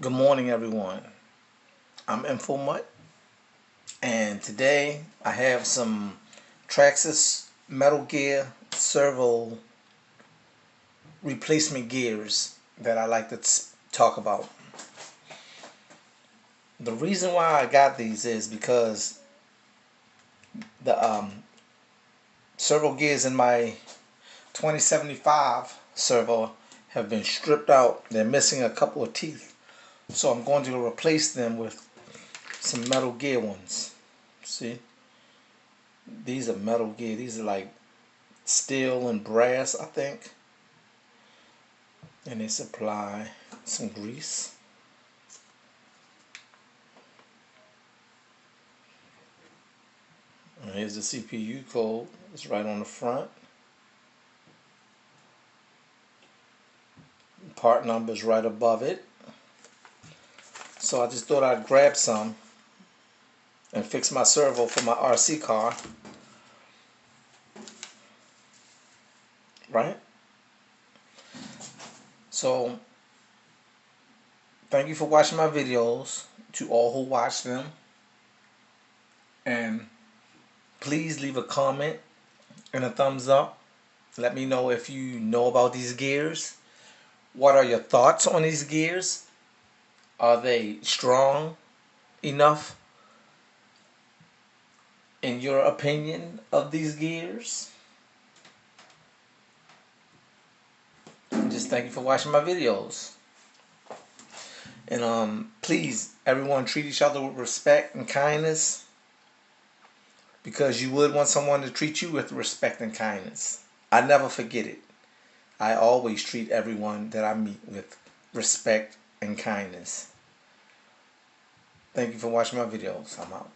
Good morning, everyone. I'm Info and today I have some Trx Metal Gear Servo replacement gears that I like to talk about. The reason why I got these is because the servo gears in my 2075 servo have been stripped out. They're missing a couple of teeth, so I'm going to replace them with some metal gear ones. See, these are metal gear. These are like steel and brass, I think. And they supply some grease. And here's the CPU code. It's right on the front. Part number is right above it. So I just thought I'd grab some and fix my servo for my RC car. Right? So thank you for watching my videos, to all who watch them. And please leave a comment and a thumbs up. Let me know if you know about these gears. What are your thoughts on these gears? Are they strong enough in your opinion of these gears? Just thank you for watching my videos. And please, everyone, treat each other with respect and kindness, because you would want someone to treat you with respect and kindness. I never forget it. I always treat everyone that I meet with respect and kindness. Thank you for watching my videos. I'm out.